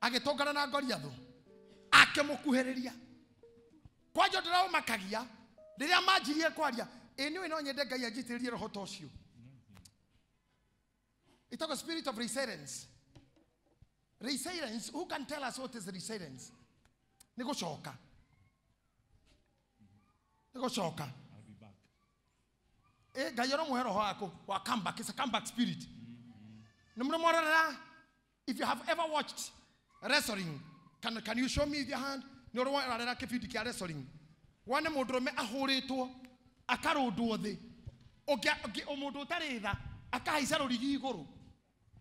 agitongana na Goliath akimukuhiriria kwajo ndirawo makagia riria manjirie kwaria eni no nyende Ngai anjitiririe roho tocio. It is a spirit of resilience. Resilience, who can tell us what is resilience? Nigoshoka. Nigoshoka. I'll be back. Gayoro muhero wako wa comeback. It's a comeback spirit. If you have ever watched wrestling, can you show me with your hand? No one rara kefidi kia wrestling. Wane modrome ahoreto akarodo the. Omodo tareda akaisa rorigi iguru.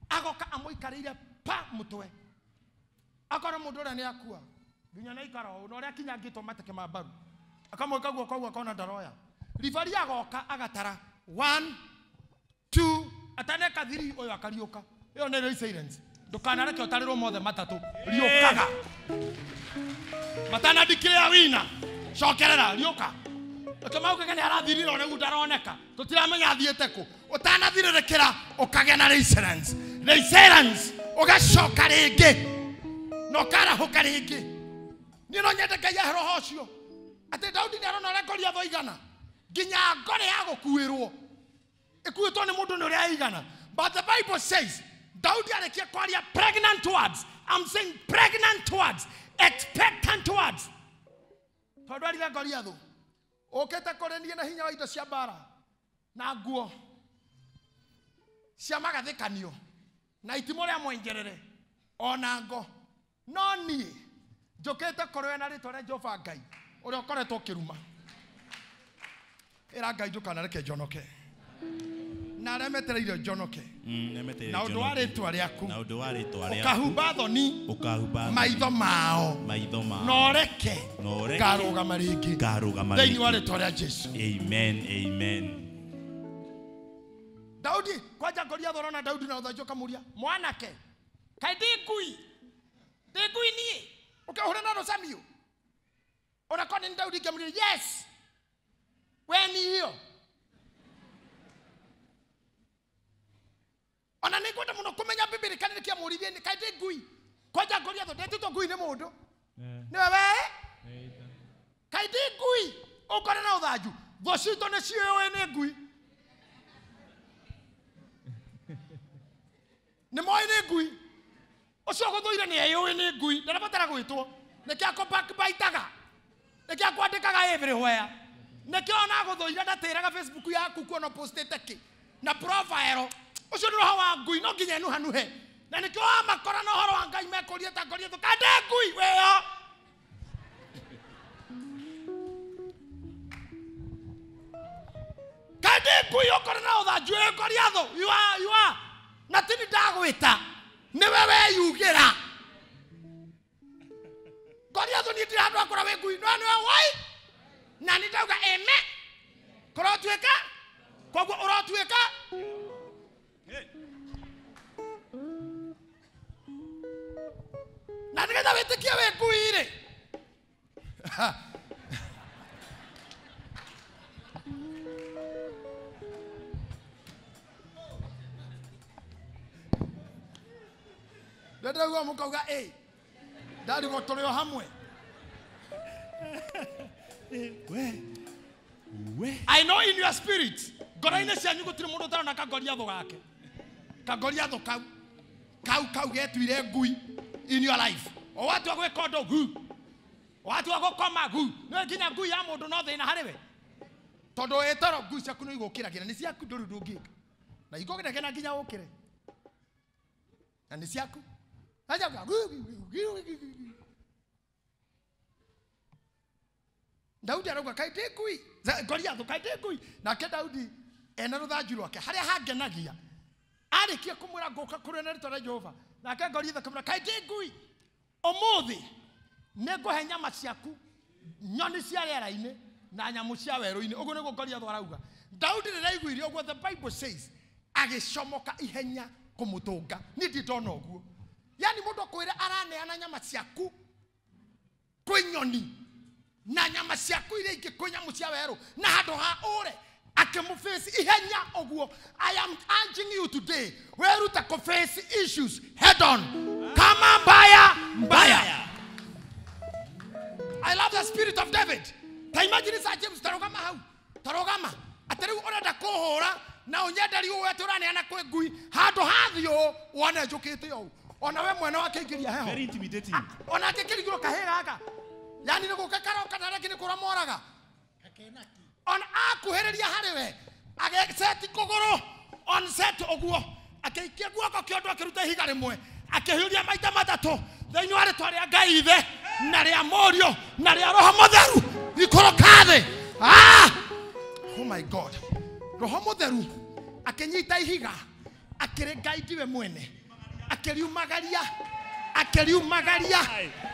Agoka amoikarire pa mutwe. Akora modora ne akua. Binya na ikara no ria kinya ngito mateke mabaru. Akamoika guo kwa akona daroya. Rifari agoka agatara 1 2 ataneka 3 oyo akarioka. Iyo ne resilience. Ndukana reke otariro mothe matatu. Riokaga. Matana declare winner. Shokerera rioka. Kama ukagani arathirira ne gudaroneka. Tutiramenya athiete ku. Utanathirirekera ukagena na resilience. Resilience ugashoka ringi. No kara hoka ringi. Nino nyende Ngai ahero hocio. Ate Daudi ni arona ria Goliath oigana. Ginya ngore ya gukuirwo. Ikuitwo ni mundu ni uria igana. But the Bible says Daudi arekia kwaria pregnant words. I'm saying pregnant words, expectant words. Tondu ari Goliath. Okete korenie na hinya wa indo cia bara. Na nguo. Cia magathikanio. Na itimo ria mwengerere. Ona ngo. No nie. Njokete korwe na ritwa ria Jehova Ngai. Uri okoretwo kiruma. Era Ngai njukana reke jonoke. Na remetereire jonoke. Na undu wa ritwa riaku. Na undu wa ritwa riaku. Ukahumba thoni. Ukahumba maitho mao. Maitho mao. No reke. Garugama ringi. Garugama ringi. Thĩinĩ wa ritwa ria Jesu. Amen. Amen. Daudi kwaja Goliath orona Daudi na uthajo kamuria mwanake kai ndikui ni ukahura na Rosamio ona koni Daudi kamuria yes we ni hiyo ona nikwenda muno kumenya Biblia kanene kia murithie ni kai ndikui kwaja Goliath ndetito ngui ni mundu ni wewe kai ndikui ukora na uthaju thocito ne cio we ni ngui ni moi ni ngui ucio guthuire ni eyo ni ngui ndarabatara gwitwo nikiako backbitaga nikiako andikaga everywhere nikiona guthuire ndatiraga Facebook yaku kuona postete ki na profile ucio ni roho wa ngui no nginya nuhanuhe na nikio makora no horo wa Ngai mekorie ta ngorie tu kande ngui weyo kande ngui okora na uthanju Goliath you are natini ndagwita ni wewe yugira Goliath ni ndirandwa akora we ngui no ni wai na ni ndauga eme korotweka koguo urotweka na ndigetha witikie we ngui ri Ndagwa mukauga ndari gotoreo hamwe I know in your spirit ngoro-inĩ cianyu gũtirĩ mũndũ ũtarona ka Goliath gake ka Goliath kau getuire ngui in your life o watu wa gwĩka ũndũ gu watu wa gũkoma gu nĩ nginya ngui ya mũndũ no thĩna harĩ we tondũ ĩtoro ngui ciaku nĩ igũkĩragĩra nĩ ciaku ndũrĩ ndũngĩka na igũkĩragĩra nginya ũkĩre na nĩ ciaku Daudi arauga kai ndikui Goliath kai ndikui nake Daudi ena ruthanju rwake haria hangenagia arikia kumwira ngoka kuri na ritwa ria Jehova nake Goliath akamwira kai ndikui umuthi niguhe nyama ciaku nyoni cia rĩera-inĩ na nyamu cia werũ-inĩ uguo nĩguo Goliath arauga Daudi rĩraiguire uguo the Bible says agicomoka ihenya kumutunga ni ndona uguo yani mundu kwira araneana nyama ciaku kwi nyoni na nyama ciaku iria ingĩ kwi nyamu cia werũ na handũ ha ũre akimuface ihenya uguo I am urging you today wheruta to face issues head on kama mbaya mbaya. I love the spirit of David. Ta imagine sa James tarogama hau. Tarogama. Atari urenda kuhura na unyendari wetu rani ana kwe ngui. Handu hathio wona njukite yo. Ona we mwena wake ingiria heho. Very intimidating. Ona akikirigiro kahera aka. Yani ni gukakara kana kini kuramoraga. Ona akuhereria hariwe. Age set kuguru on set oguo. Akeikia guoko kiondo akiruta ihiga rimwe. Akihiuria maita matatu. Thĩinĩ wa rĩtwa rĩa Ngai Ithe na rĩa Mũriũ na rĩa Roho Mũtheru ikũrũka thĩ. Oh my God. Roho Mũtheru akĩnyita ihiga akĩrenga ndiwe mwene akĩriumagaria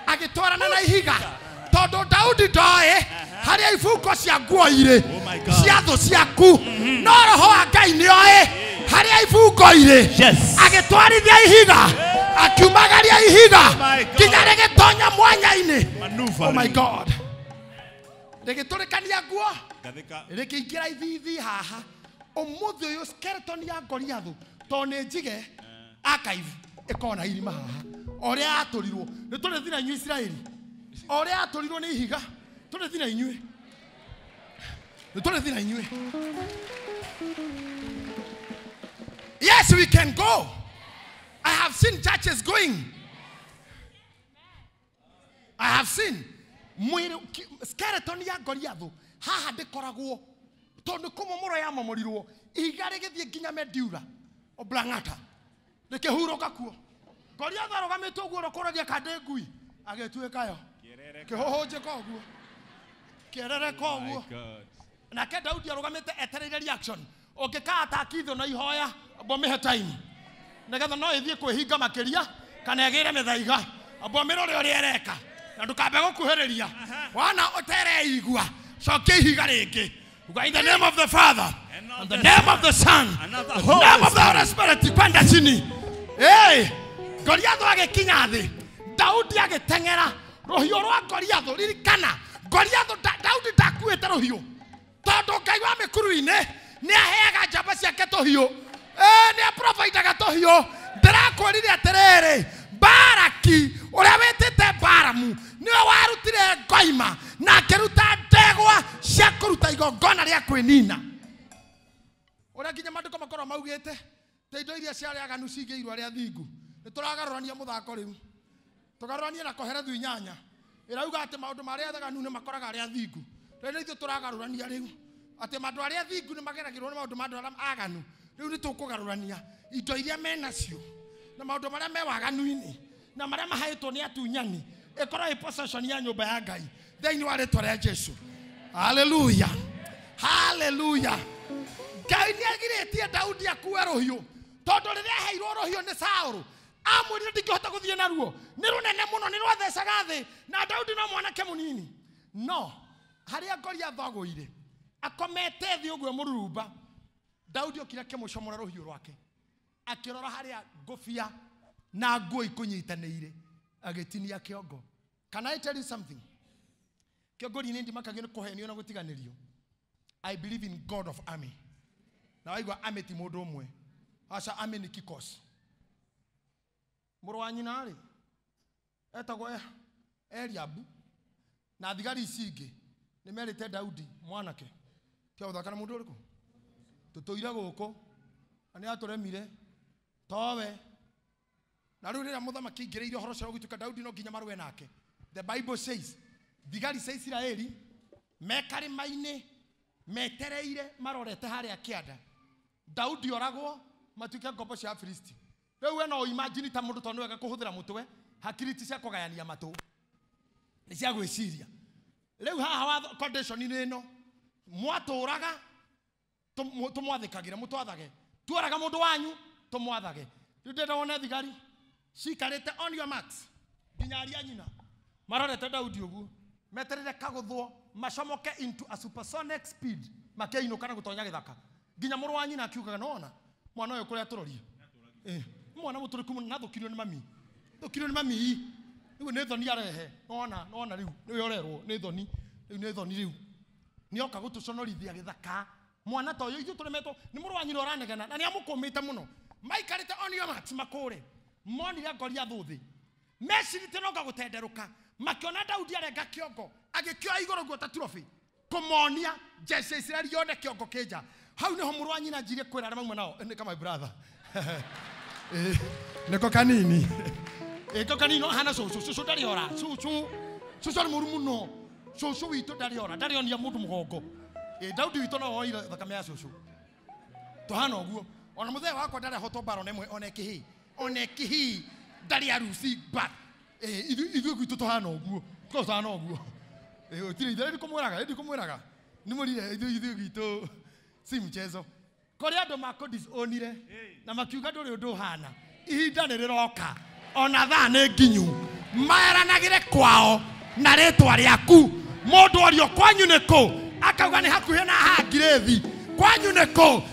agĩtwarana na ihiga tondũ Daudi ndoĩ harĩa ibungo cia nguo irĩ cia thũ ciaku no Roho wa Ngai nĩoĩ harĩa ibungo irĩ agĩtwarithia ihiga akiumagaria ihiga kinya rĩgĩtonya mwanya-inĩ. Oh my God. Rĩgĩtũrĩkania nguo rĩkĩingĩra ithithi haha. Ũmũthĩ ũyũ skeleton ya Goliath tondũ nĩ njige archive ĩkona irima haha ũrĩa atũrirwo nĩ tũrĩthi na inyuĩ Isiraeli ũrĩa atũrirwo nĩ ihiga tũrĩthi na inyuĩ nĩ tũrĩthi na inyuĩ. Yes, we can go. I have seen churches going. I have seen skeleton ya Goliath haha ndikoragwo tondu kumomoro ya momorirwo ihiga rigithie nginya Medulla Oblongata rikihuruka kuo. Goliath arugamitwo guo rukuragia kande ngui agetuika yo kihohonje koguo kierere koguo na ke Daudi arugamite etereire reaction ungikata akitho na ihoya bomehe time negetha no ithie kwihinga makiria kana egire mithaiga abomero ri ori ereka na ndukambe gukuhiriria wana otere igua cokia ihiga ringi in the name of the Father and the name of the Son and the name of the Holy Spirit kwenda chini. Hey, Goliath agikinya thi Daudi agitengera rohio rwa Goliath ririkana Goliath Daudi ndakuite rohio tondu Ngai wa mikuru-ini ni aheaga njamba ciake tohio ni aprovidaga tohio. Ndirakwirire atiriri Baraki uria witite Baramu niwe warutire ngoima na akiruta ndegwa cia kuruta igongona ria kwinina uria nginya maandiko makorwo maugite te indo iria ciarĩ aganu cingĩirwo arĩa thingu. Nĩ tũragarũrania mũthako rĩu tũgarũranie na Koherethu 8 ĩrauga atĩ maũndũ marĩa aganu nĩ makoraga arĩa thingu. Rĩu nĩ ithuĩ tũragarũrania rĩu atĩ andũ arĩa thingu nĩ mageragĩrwo nĩ maũndũ ma andũ arĩa aganu. Rĩu nĩ tũkũgarũrania indo iria menacio na maũndũ marĩa me waganu-inĩ na marĩa mahaĩtwo nĩ atunyani ĩkorwo ĩ possession ya nyũmba ya Ngai thĩinĩ wa rĩtwa rĩa Jesu. Hallelujah, hallelujah. Ngai nĩ agirĩtie Daudi akue rohio tondu riria heirwo rohio ni Saũlũ amwĩrire ndingĩhota gũthiĩ naruo nĩ rũnene mũno nĩ rwathecaga thĩ na Daudi no mwanake mũnini. No harĩa Goliath agũire akomete thĩ ũguo mũrurumba Daudi okire akĩmũcomora rohio rwake akĩrora harĩa ngũbia na nguo ikũnyitanĩire agĩtinia kĩongo. Can I tell you something? Kĩongo nĩ ndimakagio nĩ kũhenio na gũtiganĩrio. I believe in God of army. Na waigua army ti mũndũ ũmwe. Aca army nĩ kikosi. Mũrũ wa nyina rĩ etagwo Eliabu na thigari ici ingĩ nĩ merĩte Daudi mwanake tia ũthaka na mũndũ ũrĩkũ tũtũire gũkũ na nĩ atũremire towe. Na rĩu rĩrĩa mũthamaki aingĩrĩire ũhoro ũcio ũgĩtuĩka Daudi no nginya marũe nake. The Bible says thigari cia Isiraeli me karĩma-inĩ metereire marorete harĩa kĩanda Daudi oragwo matuĩke ngombo cia Afilisti. Rĩu we no imagine ta mũndũ tondũ wega kũhũthĩra mũtwe hakiri ti cia kũgayania matũ nĩ cia gwĩciria. Rĩu haha wa condition-inĩ ĩno mwatũraga tũmwathĩkagĩre mũtwathage tuoraga mũndũ wanyu tũmwathage. Rĩu ndĩrenda wone thigari cikarĩte on your marks nginya aria nyina marorete Daudi ũguo meterere kagũthwo macomoke into a supersonic speed makĩinũka na gũtonya gĩthaka nginya mũrũ wa nyina akiugaga nona mwana ũyũ kũrĩa tũrorie mwana mũtũrĩku mũno nathũkirio nĩ mami thũkirio nĩ mami rĩu nĩ thoni arehe nona rĩu nĩwe ũrerwo nĩ thoni rĩu nĩ thoni rĩu nĩoka gũtũconorithia gĩthaka mwana ta ũyũ ithuĩ tũremetwo nĩ mũrũ wa nyina ũranegena na nĩ amũkũmĩte mũno maikarĩte on your marks makũre monire Goliath thĩ Messi tenoga gutenderuka makiona Daudi arenga kiongo agikioa igoro guota trophy kumonia Jesse Israeli yone kiongo keja hau niho muru wa nyina njire kwira arama nao ni kama brother neko kanini eko kanini hana so dari ora so ari muru muno so wito dari ora dari onia mundu mugongo Daudi wito no oira thakame ya so to hana oguo ona muthe wakwa ndare hoto baro nemwe onekihi dari arusi bat ithu gwitu to hana oguo ko hana oguo tiri ndare ndikumwiraga ni murire ithu gwitu si mchezo kore ando mako disownire na makiuga nduri undu hana ihinda ni riroka ona tha ni nginyu maranagire kwao na ritwa riaku mundu orio kwanyu niko akauga ni hakuhe na hangirethi kwanyu niko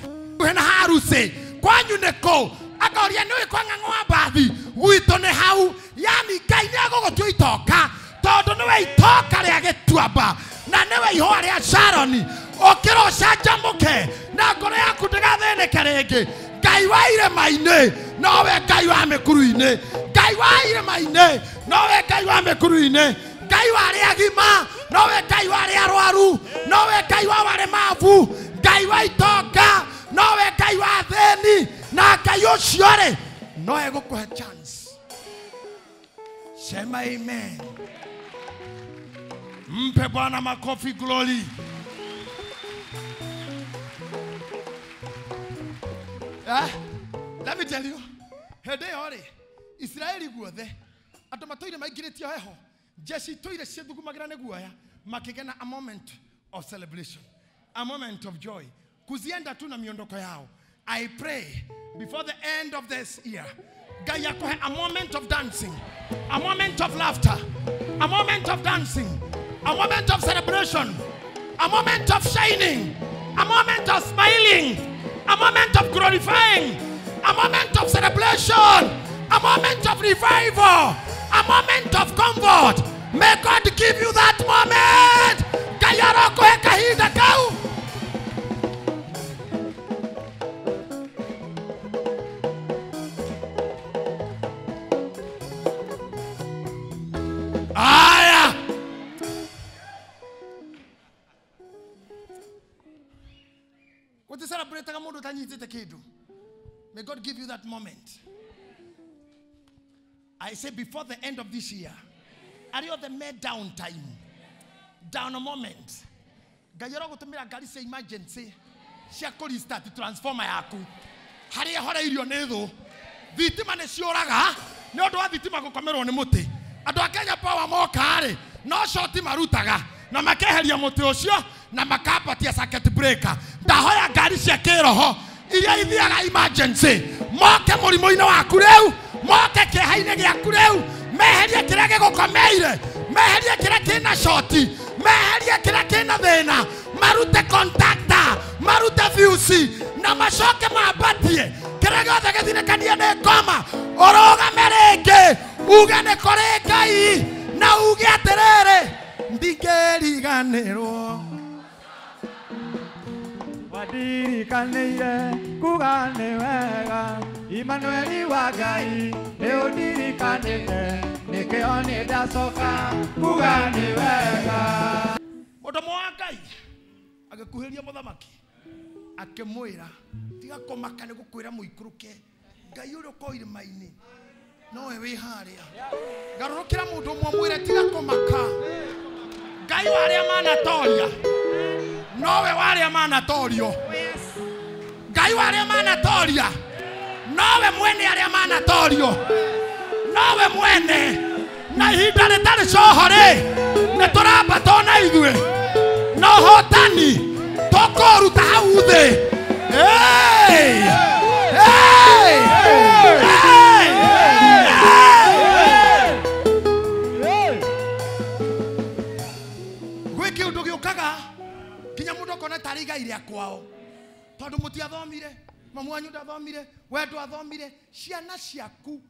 hena harusi kwanyu niko akaoria niwe kwa ng'ang'wa bathi gwito ni hau yani Ngai ni agogotua itoka tondu niwe itoka ria gituamba na niwe ihua ria Sharoni okiro canjamuke na ngoro yaku ndigatheneke ringi Ngai wa irema-ini nowe Ngai wa mikuru-ini Ngai wa irema-ini nowe Ngai wa mikuru-ini Ngai wa aria agima nowe Ngai wa aria arwaru nowe Ngai wa aremavu Ngai wa itoka nowe Ngai wa theni na Ngai ucio ri no egukuhe chance. Sema amen. Mpe Bwana makofi glory. Let me tell you, hede ore Israeli guothe ando matoire maigiritie heho Jesse toire ciethugumagira ne guoya makigena a moment of celebration, a moment of joy kuzienda tu na miondoko yao. I pray before the end of this year Ngai akohe a moment of dancing, a moment of laughter, a moment of dancing, a moment of celebration, a moment of shining, a moment of smiling, a moment of glorifying, a moment of celebration, a moment of revival, a moment of comfort. May God give you that moment. Ngai arokohe kahinda kau. Aya. What is celebrating a mundu tanyitite kindu? May God give you that moment. I say before the end of this year, are you the made down time? Down a moment. Gayoro gutumira ngari cia emergency cia restart transformer yaku. Haria hora irio netho. Thitima ne cioraga, ne undu wa thitima gukomerwo ni muti. Andu a Kenya Power mokare, no shoti marutaga na makeheria muti ucio na makapatia circuit breaker. Ndahoya ngari cia kiroho iria ithiaga emergency moke murimo-ini waku riu, moke kieha-ini giaku riu, meherie kiria gigukomeire, meherie kiria kina shoti, meherie kiria kina thina, marute contactor, marute fuse na macoke mabatie kiria giothe githinekanie ni ngoma. Orogame ringi uge ni kuri Ngai na uge atiriri ndingeriganirwo wadirikanire kuga ni wega Emmanueli wa Ngai ni udirikanire nikio ni ndacoka kuga ni wega. Mudomo wa Ngai agikuhiria muthamaki akimwira tiga komaka ni gukwira muikuruke Ngai uri ko irima-ini nowe wi haria garurukira mundu umwe mwire tiga komaka Ngai wa aria manatoria nowe wa aria manatorio Ngai wa aria manatoria nowe mwene aria manatorio nowe mwene na ihinda ritari cohore ni turamba tona ithue no hotani tukuruta hau thi. Hey! Hey! Gwiki undu giukaga kinya mundu kona tari Ngai ria kwao tondu mutiathomire mamu wanyu ndathomire wendo athomire ciana ciaku.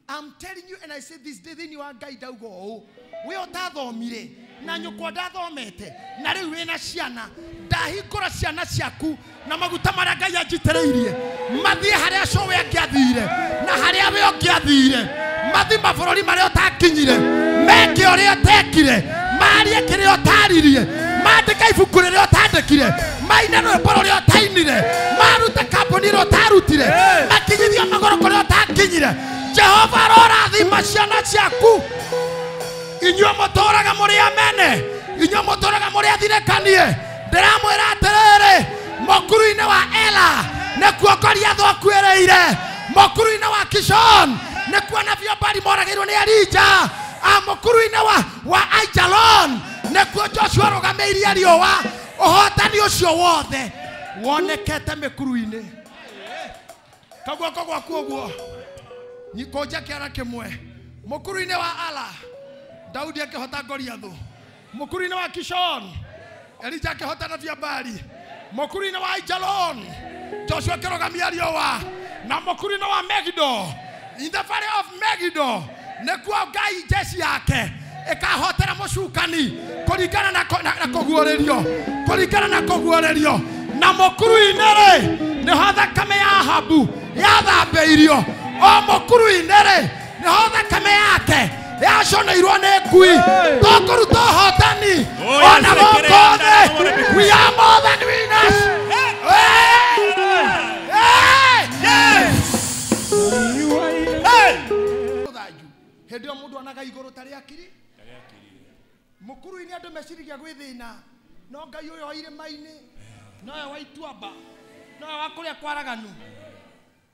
I'm telling you and I say this day thini wa Ngai ndauga ũũ we utathomire na nyukwa ndathomete na riu wina ciana ndahingũra ciana ciaku na maguta maria Ngai anjitĩrĩirie mathie haria cowe angiathire na haria we angiathire mathi mabũrũri marĩa ũtakinyire, meke ũrĩa ũtekire, marie kĩrĩa ũtaririe, mandĩka ibuku rĩrĩa ũtandĩkire, maine rwĩmbo rũrĩa ũtainire, marute kambuni ĩrĩa ũtarutire, makinyithie magũrũ kũrĩa ũtakinyire. Jehova arorathima ciana ciaku. Inyuĩ mũtũũraga mũrĩ amene, inyuĩ mũtũũraga mũrĩ athirĩkanie, ndĩramwĩra atĩrĩrĩ, mũkuru-inĩ wa Ela nĩkuo Goliath akuĩrĩire, mũkuru-inĩ wa Kishon nĩkuo Nabii Bali moragĩirwo nĩ Elija, mũkuru-inĩ wa Aijalon nĩkuo Joshua arũgamĩirie riũa. Ũhotani ũcio wothe wonekete mĩkuru-inĩ. Kaguoko gwaku ũguo nyikũnja kĩara kĩmwe. Mũkuru-inĩ wa Ala Daudi akĩhota Goliath, mũkuru-inĩ wa Kishon Elija akĩhota Nabii Bali, mũkuru-inĩ wa Aijalon Joshua akĩrũgamia riũa, na mũkuru-inĩ wa Megiddo, in the valley of Megiddo nĩkuo Ngai jeshi yake ĩkahotera mũcukani kũringana na kũguũrĩrio, kũringana na kũguũrĩrio. Na mũkuru-inĩ rĩ nĩho thakame ya Ahabu yathambĩirio, o mũkuru-inĩ rĩ nĩho thakame yake yaconeirwo nĩ ngui. Tũkũruta ũhotani ona gũkũ thĩ. We are more than winners. Hĩndĩ ĩyo mũndũ onaga igũrũ tarĩ akiri. Mũkuru-inĩ andũ meciriria gwĩthĩna, no Ngai ũyũ wa irĩma-inĩ, nowe wa ituamba, nowe wa kũrĩa kwaraganu.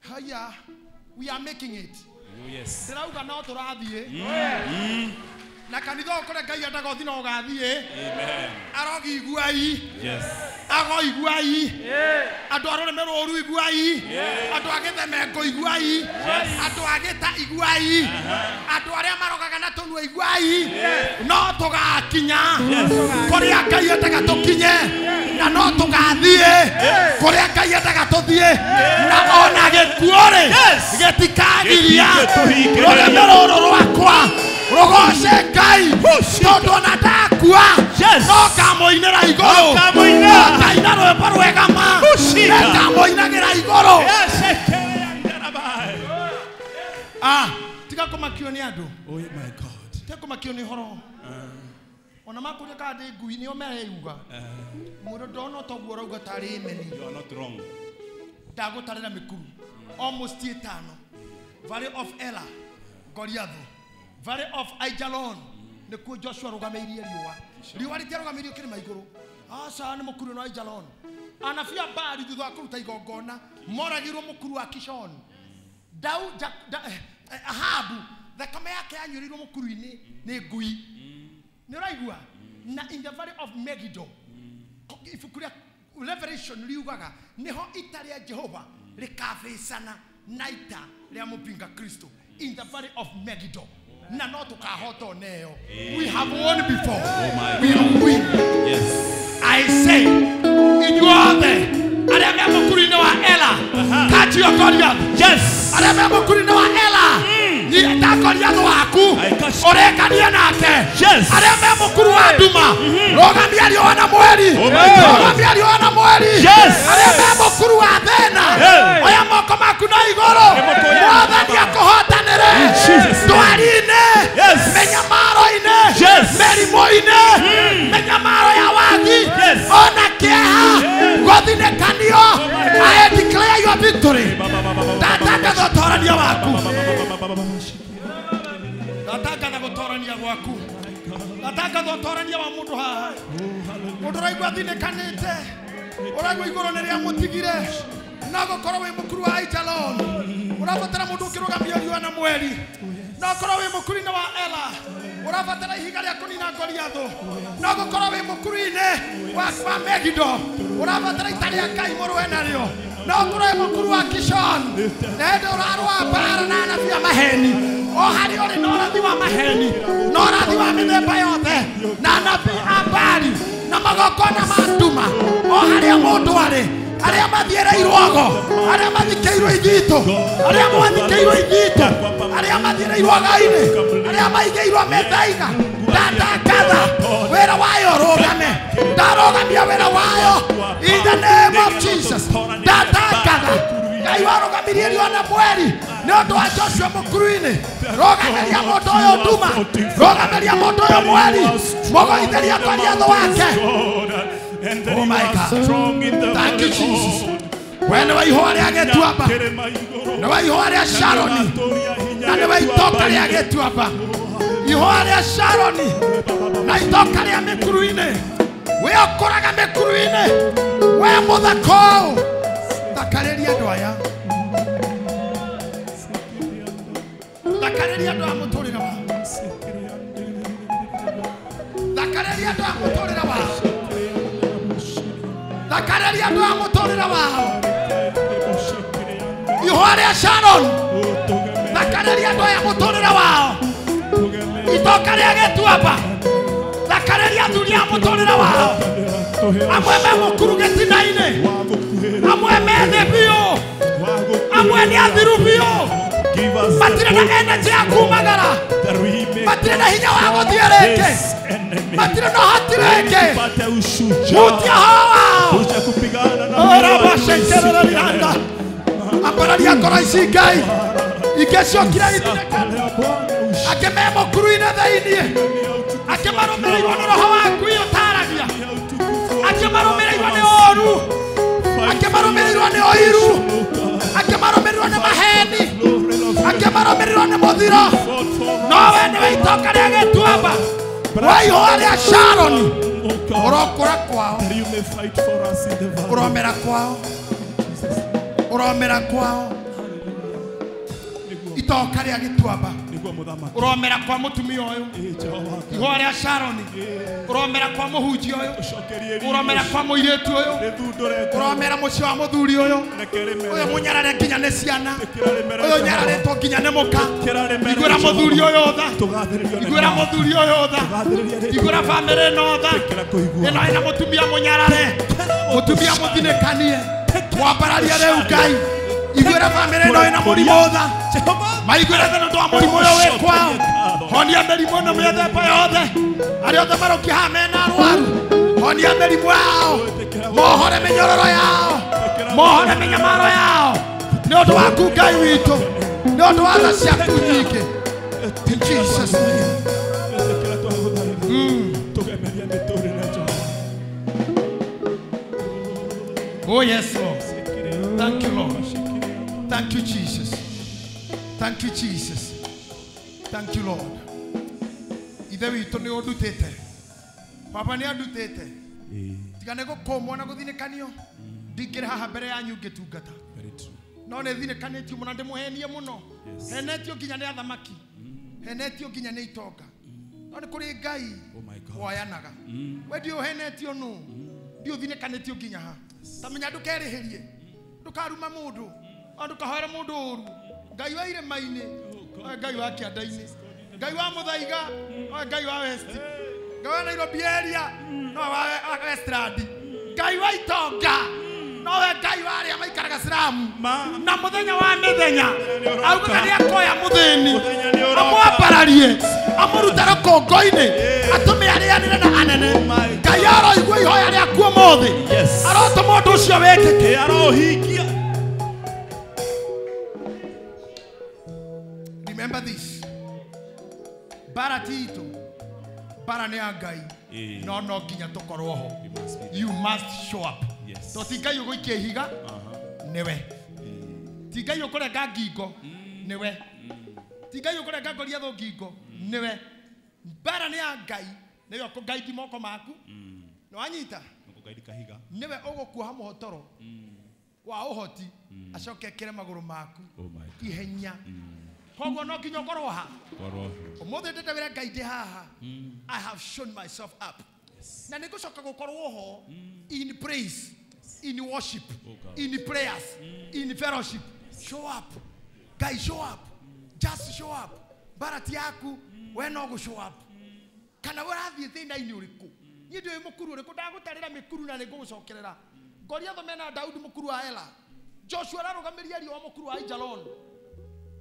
Haya, we are making it. Yes. Ndĩrauga no tũrathiĩ. Na kanitha ũkore Ngai endaga ũthiĩ no ũgathiĩ. Amen. Arogi iguai. Yes. Ago iguai. Andũ a rũrĩmĩ rũru iguai. Andũ a gĩthemengo iguai. Andũ a gĩta iguai. Andũ arĩa marogaga na tũnua iguai. No tũgakinya kũrĩa Ngai endaga tũkinye, na no tũgathiĩ kũrĩa Ngai endaga tũthiĩ, na ona gĩkuũ rĩ gĩtikagiria rũrĩmĩ rũrũ rwakwa rũgoce Ngai, tondũ ona ndakua no ngamũinĩra igũrũ, ngaina rwĩmbo rwega ma ngamũinagĩra igũrũ. Tiga kũmakio nĩ andũ, Oh my God. tiga kũmakio nĩ horo. Ona makũria kana ndĩ ngui nĩo mereuga mũndũ ndona toguo ũrauga tarĩ imeni. You are not wrong. Ndagũtarĩra mĩkuru almost 5. Valley of Ela Goliath, Valley of Aijalon nĩkuo Joshua arũgamĩirie riũa. Riũa rĩtiarũgamĩirio kĩrĩma igũrũ. Aca nĩ mũkuru wa Aijalon. Anabii a Baali thutha wa kũruta igongona moragĩirwo mũkuru wa Kishon. Ahabu thakame yake yanyuĩrĩirwo mũkuru-inĩ nĩ ngui. Nĩ ũraigua? Na in the valley of Megiddo, ibuku rĩa Revelation riugaga niho ita rĩa Jehova rĩkabĩcana na ita rĩa mũpinga Kristo. In the valley of Megiddo. Na no tukahota neo. We have won before. We will win. Yes. I say, inyuothe arĩa me mũkuru-inĩ wa Ela, catch your Goliath. Yes. Arĩa me mũkuru-inĩ wa Ela, ni ta Goliath waku ũrekania nake. Arĩa me mũkuru wa nduma, rũgamia riũa na mweri, rũgamia riũa na mweri. Arĩa me mũkuru wa thĩna, oya moko maku na igũrũ, Mwathani akũhotanĩre ndwari-inĩ, mĩnyamaro-inĩ, mĩrimũ-inĩ, mĩnyamaro ya wagi, ona kĩeha, gũthinĩkanio. I declare your victory. Ndatangatha ũtorania waku, ndatangatha gũtorania gwaku, ndatangatha ũtorania wa mũndũ haha. Mũndũ ũraigua athinĩkanĩte, ũraigua igũrũ nĩ rĩa mũtigire, no gũkorwo wĩ mũkuru wa Aijalon, ũrabatara mũndũ ũkĩrũgamia riũa na mweri. No gũkorwo wĩ mũkuru-inĩ wa Ela, ũrabatara ihiga rĩa kũnina Goliath. No gũkorwo wĩ mũkuru-inĩ wa Megiddo, ũrabatara ita rĩa Ngai mũrũe narĩo. No gũkorwo wĩ mũkuru wa Kishon, na hĩndĩ ũrarũa mbara na anabii a maheni, o harĩa ũrĩ na ũrathi wa maheni, na ũrathi wa mĩthemba yothe, na anabii a Baali na magongona ma nduma, o harĩa mũndũ arĩ, arĩa mathiĩrĩirwo go, arĩa mathikĩirwo ithitũ, arĩa mwathikĩirwo ithitũ, arĩa mathiĩrĩirwo Ngai-inĩ, arĩa maigĩirwo mĩthaiga, ndatangatha wĩra wayo ũrũgame, ndarũgamia wĩra wayo in the name of Jesus. Ndatangatha Ngai warũgamia rũgamĩrĩrio na mweri nĩ ũndũ wa Joshua mũkuru-inĩ. Rũgamĩrĩria mũndũ ũyũ nduma, rũgamĩrĩria mũndũ ũyũ mweri, mũgũithĩria ngoriathũ wake. Oh my God, thank you Jesus. We nĩ wa ihũa rĩa Gĩtuamba, nĩ wa ihũa rĩa Sharoni, na nĩ wa itoka rĩa Gĩtuamba, ihũa rĩa Sharoni na itoka rĩa mĩkuru-inĩ. We ũkũraga mĩkuru-inĩ, we mũthaka ũũ, thakarĩria andũ aya, thakarĩria andũ a mũtũrĩre wao, thakarĩria andũ a mũtũrĩre wao, thakarĩria andũ a mũtũrĩre wao. Ihũa rĩa Sharon, thakarĩria andũ aya mũtũrĩre wao. Itoka rĩa Gĩtuamba, thakarĩria athuri a mũtũrĩre wao. Amwe me mũkuru gĩtina-inĩ, amwe me thĩ biũ, amwe nĩ athiru biũ, matirĩ na energy ya kumagara, matirĩ na hinya wa gũthiĩ rĩngĩ, matirĩ na ũhoti rĩngĩ. Hutia hao wao. Ora macenjerera rĩanda, ambararia ngoro ici Ngai ingĩcokire ithinĩkane. Angĩ me mũkuru-inĩ thĩinĩ, angĩ marũmĩrĩirwo nĩ roho waku ũtaragia, angĩ marũmĩrĩirwo nĩ ũũru, angĩ marũmĩrĩirwo nĩ ũiru, angĩ marũmĩrĩirwo nĩ maheni, angĩ marũmĩrĩirwo nĩ mũthiro. No we nĩwe itoka rĩa Gĩtuamba, we ihũa rĩa Sharoni, ũrokũra kwao, ũromera kwao, ũromera kwao. Itoka rĩa Gĩtuamba, uromera kwa mutumia uyu, ihũa rĩa Sharoni, uromera kwa mũhunjia uyu, uromera kwa mũirĩtu uyu, uromera mũciĩ wa mũthuri uyu, uyu mũnyarare nginya nĩ ciana, uyu nyararĩtwo nginya nĩ mũka. Igwĩra mũthuri uyu tha, igwĩra mũthuri uyu tha, igwĩra bamĩrĩ ĩno tha, ĩno ĩna mũtumia mũnyarare, mũtumia mũthinĩkanie, wambararia rĩu Ngai. Igwĩra bamĩrĩ ĩno ĩna mũrimũ tha, maigwĩra thĩ nĩ ũndũ wa mũrimũ ũyũ wĩ kwao. Honia mĩrimũ ĩno mĩthemba yothe, arĩa othe marokia haha mena arwaru, honia mĩrimũ yao, mohore mĩnyororo yao, mohore mĩnyamaro yao, nĩ ũndũ waku Ngai witũ, nĩ ũndũ wa tha ciaku nyingĩ. In Jesus name. Oh yes Lord. Thank you Lord. Thank you Jesus. Thank you Jesus. Thank you Lord. Ithe witũ nĩ ũndutĩte, Papa nĩ andutĩte, tigane gũkũmwo na gũthinĩkanio. Ndingĩrĩ haha mbere yanyu ngĩtungata, no nĩ thinĩkanĩtio mũno, ndĩmũhenie mũno, henetio nginya nĩ athamaki, henetio nginya nĩ itonga, no nĩ kũrĩ Ngai woyanaga. We ndiũhenetio nũ, ndiũthinĩkanĩtio nginya ha. Tamenya ndũkerĩhĩrie, ndũkaruma mũndũ, ndũkahoere mũndũ ũru. Ngai wa irĩma-inĩ, Ngai wa kĩanda-inĩ, Ngai wa mũthaiga, Ngai wa West, Ngai wa Nairobi area, no wa Westland, Ngai wa itonga, no we Ngai wa arĩa maikaraga Slamu. Na mũthenya wa mĩthenya augaga nĩ akoya mũthĩni, amwambararie, amũrute rũkũngũ-inĩ, atũme arĩanĩre na anene. Ngai aroigua ihoya rĩaku ũmũthĩ, arotũma ũndũ ũcio wĩkĩke, arohingia. Remember this. Bara tito, bara nĩ Ngai, no no nginya tũkorwo ho. You must show up. To ti Ngai ũgũikia ihiga, nĩwe. Ti Ngai ũkũrenga ngingo, nĩwe. Ti Ngai ũkũrenga ngoriathũ ngingo, nĩwe. Bara nĩ Ngai, nĩwe ũkũgaidi moko maku. Nĩ wanyita? Nĩwe ũgũkuoha mũhotoro wa ũhoti, acoke ekĩre magũrũ maku ihenya. Koguo no nginya ũkorwo ha. Ũmũthĩ ndĩndawĩra Ngai ndĩ haha. I have shown myself up. Na nĩngũcoka gũkorwo ho in praise, in worship, in prayers, in fellowship. Show up. Guys, show up. Just show up. Barati yaku, we no go show up. Kana ũrathiĩ thĩna-inĩ ũrĩkũ? Niĩ ndĩ mũkuru ũrĩkũ, ndagũtarĩra mĩkuru na nĩngũgũcokerera. Goliath mena Daudi mũkuru wa Ela. Joshua ararũgamĩrĩria riũa mũkuru wa Aijalon.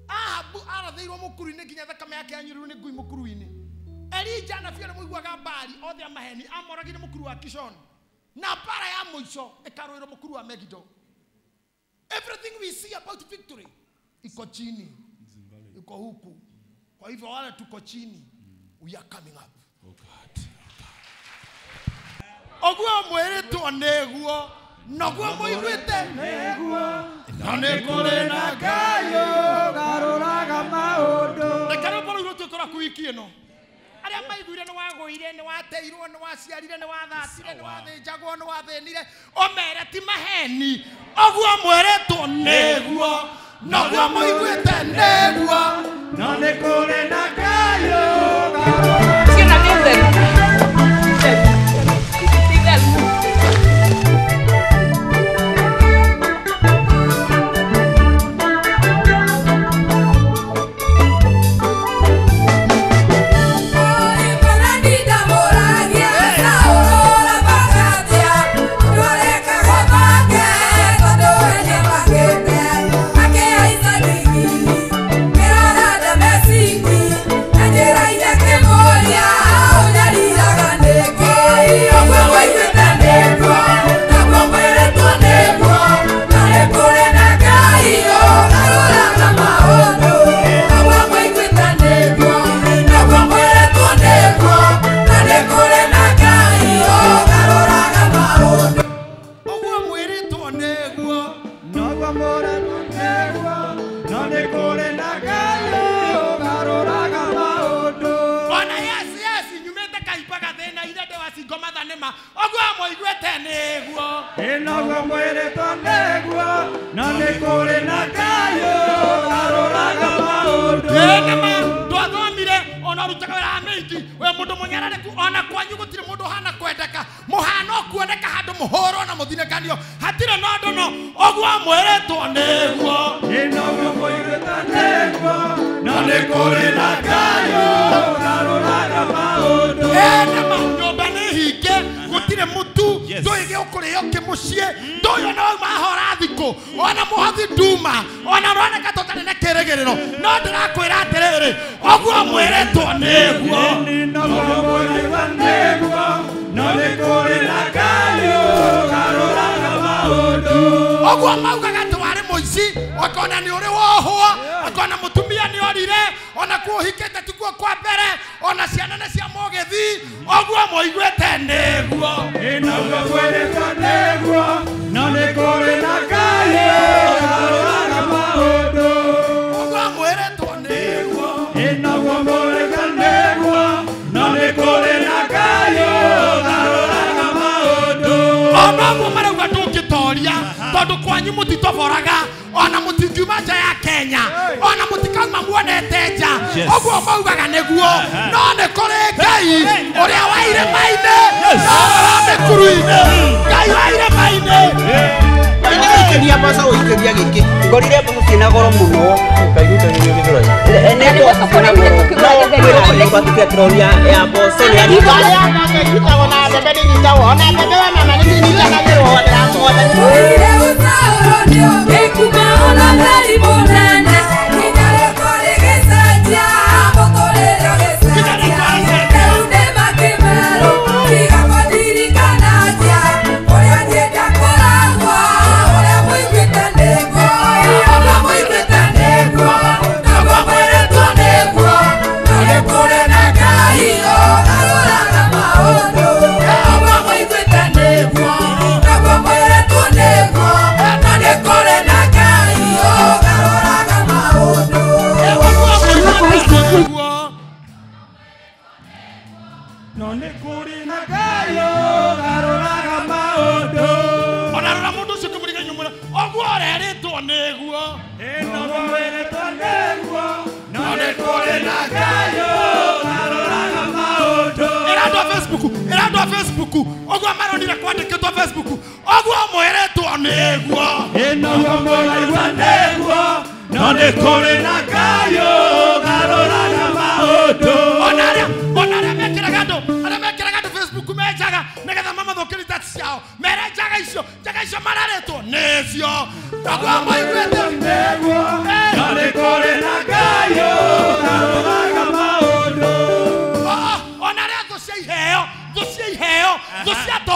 Ahabu arathĩirwo mũkuru-inĩ nginya thakame yake yanyurirwo nĩ ngui mũkuru-inĩ. Elija na Fia mũiguaga mbari othe a maheni amoragire mũkuru wa Kishon. Na bara ya mũico ĩkarũĩrwo mũkuru wa Megido. Everything we see about victory iko chini, iko huku. Kwa hivyo wale tuko chini, we are coming up. Oh God. Ogwa mwere to neguo, nogwa moigwete neguo. Nane kore na gayo, garuraga maundu. Rekano polo iroto kora kuiki eno. Aria maiguire ni wagoire ni wateirwo ni waciarire ni wathatire ni wathinjagwo ni wathenire omere ti maheni. Ogwa mwere to neguo, nogwa moigwete neguo. Nane kore na gayo, Siena bien.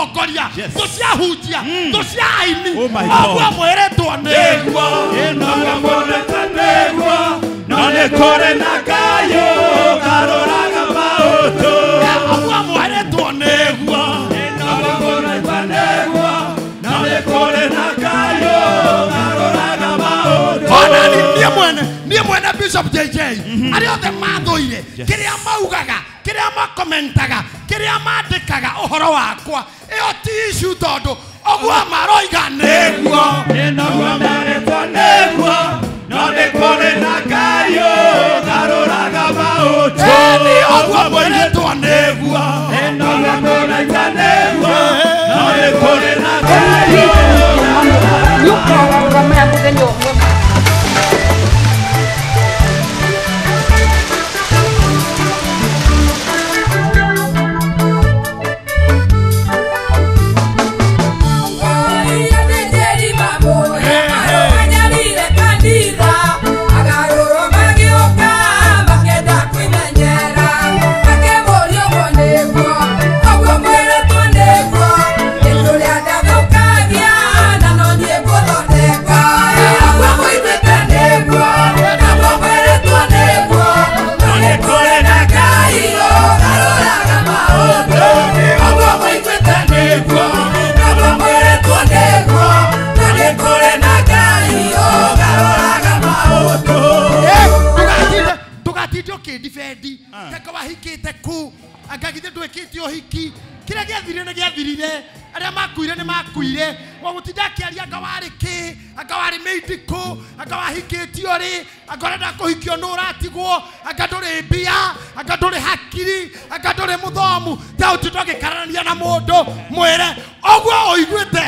atongoria to cia hunjia to cia aini Oh my God. ogwo mweretwo niguo inoga moneka niguo no nĩ kũrĩ na Ngai ũgarũraga maũndũ ogwo mweretwo niguo inoga moneka niguo no nĩ kũrĩ na Ngai ũgarũraga maũndũ ona niĩ mwene Bishop JJ arĩa othe mathũire kĩrĩa maugaga kĩrĩa makomentaga kĩrĩa mandĩkaga ũhoro wakwa ĩyo ti issue tondũ ogwo maroiga nĩguo inoga moneka niguo no nĩ kũrĩ na Ngai ũgarũraga maũndũ ogwo mweretwo nĩguo inoga moneka niguo no nĩ kũrĩ na Ngai Yuko kama ya muthenya umwe. defendi teko wahikite ku agagithe ndwikite uhiki kira giathire ne giathirire aria makuire ne makuire wagutinda akiaria ngawari ki akawari meitiko akawahikitio ri akorenda kuhikio nuratigwo akadore mbia akadore hakiri akadore muthomu ta utito gikarania na mundu mwire ogwo uiguite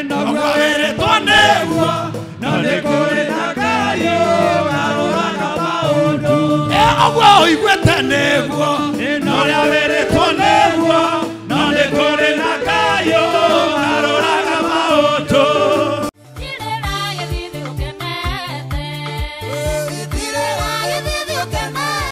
inoga weretwo niguo no nĩ kũrĩ na Ngai ũgarũraga maũndũ ogwo uiguite niguo inoga weretwo